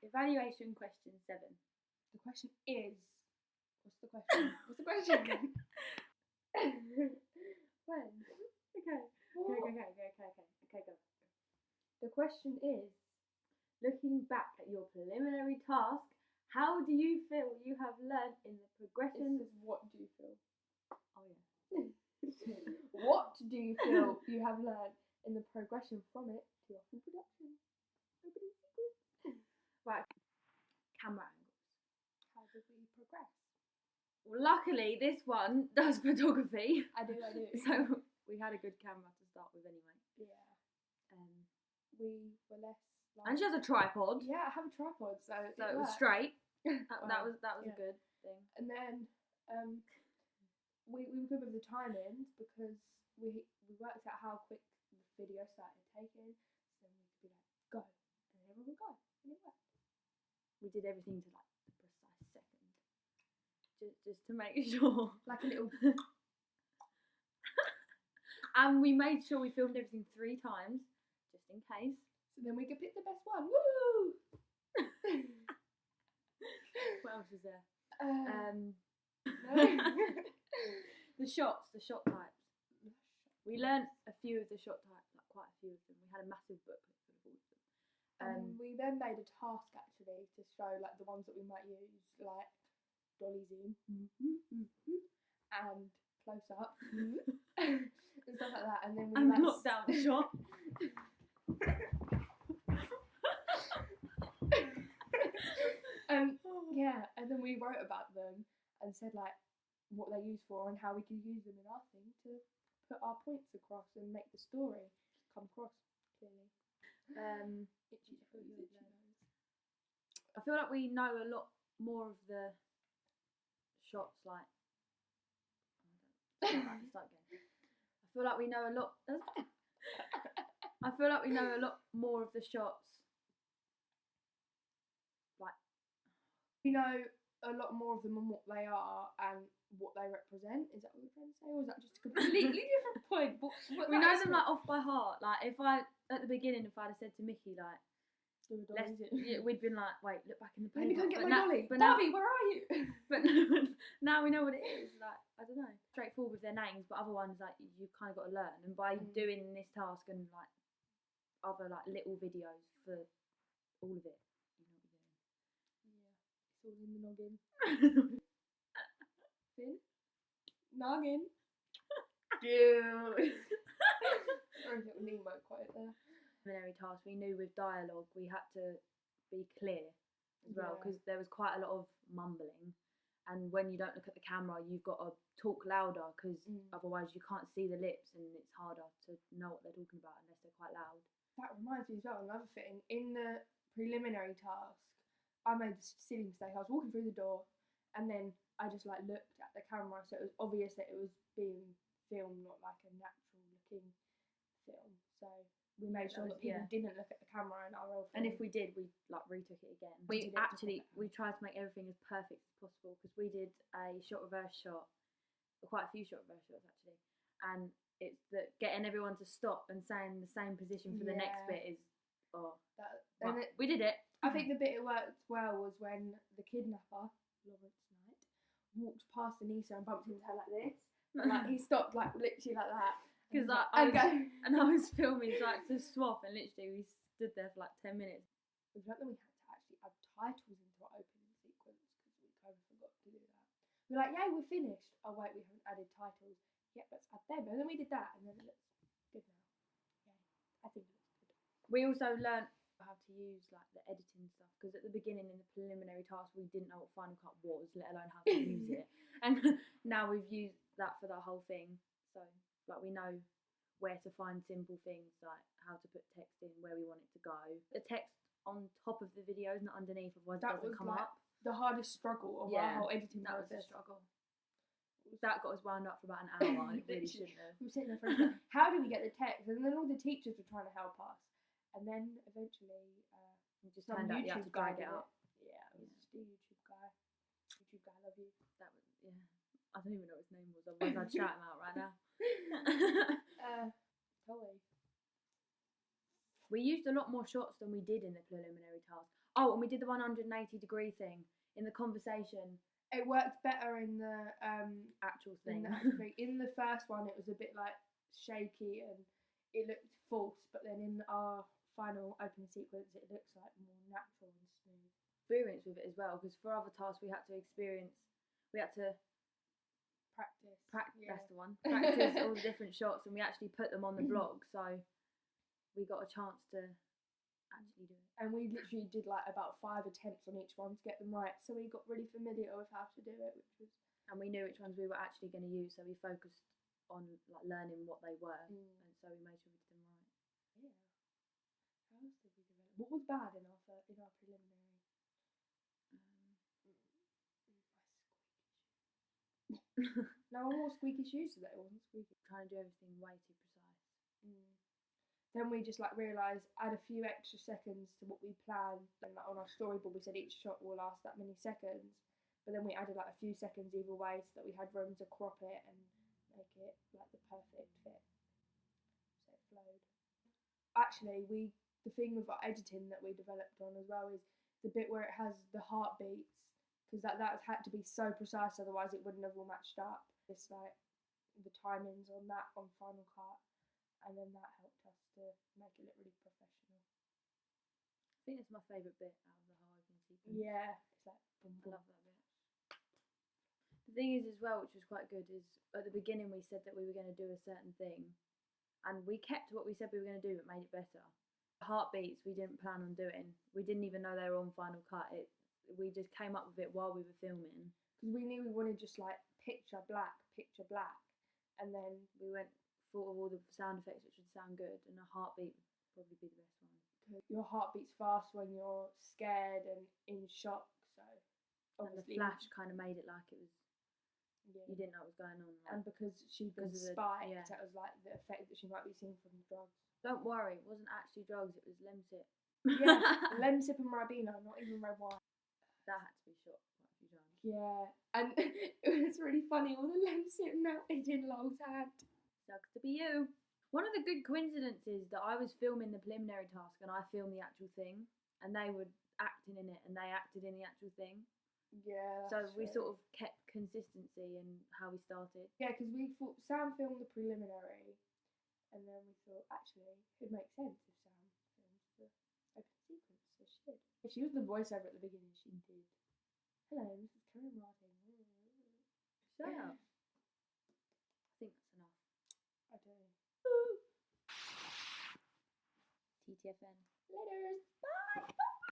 Evaluation question 7. The question is, what's the question? What's the question? When? Okay. What? Okay, go. The question is, looking back at your preliminary task, how do you feel you have learned in the progression? This is what do you feel? Oh yeah. What do you feel you have learned in the progression from it to your full production? Opening sequence. Right. Camera angles. How did we progress? Well, luckily, this one does photography. I do. So we had a good camera to start with anyway. Yeah. We were less. And she has a tripod. Yeah, I have a tripod, so it was straight. That was yeah. a good thing. And then we were good with the timings because we worked out how quick the video started taking, so then we could be like, go, and everyone would go, and it worked. We did everything to like the precise second, just to make sure. Like a little. And we made sure we filmed everything 3 times, just in case. So then we could pick the best one. Woo! What else is there? No. The shot types. We learnt a few of the shot types, like quite a few of them. We had a massive booklet full of all of them. We then made a task actually to show like the ones that we might use, like dolly zoom and close up and stuff like that. And then we knock down shot. Yeah, and then we wrote about them and said like what they're used for and how we could use them in our thing to put our points across and make the story come across clearly. I feel like we know a lot more of the shots. Like, I feel like we know a lot. I feel like we know a lot more of the shots. We know a lot more of them and what they are and what they represent. Is that what you're trying to say, or is that just a completely different point? We know them like off by heart. Like if I at the beginning, if I'd have said to Mickey like, we'd been like, wait, look back in the paper. Let me go and get my dolly. But Barbie, where are you? But now we know what it is. Like I don't know, straightforward with their names, but other ones like you kind of got to learn. And by doing this task and like other like little videos for all of it. It's all in the noggin. Finn? Noggin? Dude. Sorry, little Nemo quote there. Preliminary task, we knew with dialogue we had to be clear as well because there was quite a lot of mumbling, and when you don't look at the camera you've got to talk louder because otherwise you can't see the lips and it's harder to know what they're talking about unless they're quite loud. That reminds me as well, another thing, in the preliminary task I made this silly mistake. I was walking through the door and then I just like looked at the camera, so it was obvious that it was being filmed, not like a natural looking film. So we made sure that people didn't look at the camera in our real film. And if we did, we like retook it again. We tried to make everything as perfect as possible because we did a shot reverse shot, quite a few shot reverse shots actually, and it's that getting everyone to stop and stay in the same position for the next bit is we did it. I think the bit it worked well was when the kidnapper, Lawrence Knight, walked past Anissa and bumped into her like this. Like he stopped like literally like that. Because I was filming like to swap and literally we stood there for like 10 minutes. We felt that we had to actually add titles into our opening sequence because we kind of forgot to do that. We're like, yeah, we're finished. Oh wait, we haven't added titles. Yeah, let's add them. And then we did that and then it looks good now. Yeah, I think it looks good. We also learnt how to use like the editing stuff because at the beginning in the preliminary task we didn't know what Final Cut was, let alone how to use it, and now we've used that for the whole thing, so like we know where to find simple things like how to put text in where we want it to go, the text on top of the videos, not underneath, otherwise it doesn't come up. The hardest struggle of our whole editing process. That got us wound up for about an hour and it really shouldn't have. We were sitting there for how do we get the text, and then all the teachers were trying to help us. And then eventually, it just turned out you had to drag it up. Yeah, it was just a YouTube guy. YouTube guy, love you. That was I don't even know what his name was. Otherwise, I'd shout him out right now. Totally. We used a lot more shots than we did in the preliminary task. Oh, and we did the 180-degree thing in the conversation. It worked better in the Actual in thing. the actual thing. In the first one, it was a bit like shaky and it looked false, but then in our final opening sequence, it looks like more natural and smooth. Experience with it as well, because for other tasks we had to Practice. Yeah. That's the one. Practice all the different shots, and we actually put them on the blog, so we got a chance to actually do it. And we literally did like about 5 attempts on each one to get them right, so we got really familiar with how to do it, which was. And we knew which ones we were actually going to use, so we focused on like learning what they were, and so we made sure we did them right. Yeah. How else did we develop? What was bad in our preliminary? No, I wore squeaky shoes today. It wasn't squeaky. Trying to do everything way too precise. Then we just like realised add a few extra seconds to what we planned. And like, on our storyboard we said each shot will last that many seconds, but then we added like a few seconds either way so that we had room to crop it and make it like the perfect fit. So it flowed. Actually, the thing with our editing that we developed on as well is the bit where it has the heartbeats, because that had to be so precise, otherwise it wouldn't have all matched up. It's like the timings on that on Final Cut, and then that helped us to make it look really professional. I think it's my favourite bit out of the whole opening sequence. Yeah, it's like boom, I love that bit. The thing is as well, which was quite good, is at the beginning we said that we were going to do a certain thing, and we kept what we said we were going to do but made it better. The heartbeats we didn't plan on doing. We didn't even know they were on Final Cut. We just came up with it while we were filming. Because we knew we wanted just like picture black, and then we thought of all the sound effects which would sound good, and a heartbeat would probably be the best one. Your heart beats fast when you're scared and in shock, so And obviously the flash kind of made it like it was. Yeah. You didn't know what was going on. Like, and because she'd been spiked, it was like the effect that she might be seeing from the drugs. Don't worry, it wasn't actually drugs, it was Lemsip. Yeah, Lemsip and Ribena, not even red wine. That had to be shot quite a few times. Yeah, and it was really funny, all the Lemsip melted in Lol's hand. Sucks to be you. One of the good coincidences that I was filming the preliminary task and I filmed the actual thing, and they were acting in it and they acted in the actual thing. Yeah. So we sort of kept consistency in how we started. Yeah, because we thought Sam filmed the preliminary, and then we thought actually it would make sense if Sam filmed the open sequence. So she did. If she was the voiceover at the beginning, she did. Hello, this is Karen Martin. Shut up. I think that's enough. I do. TTFN. Later. Bye.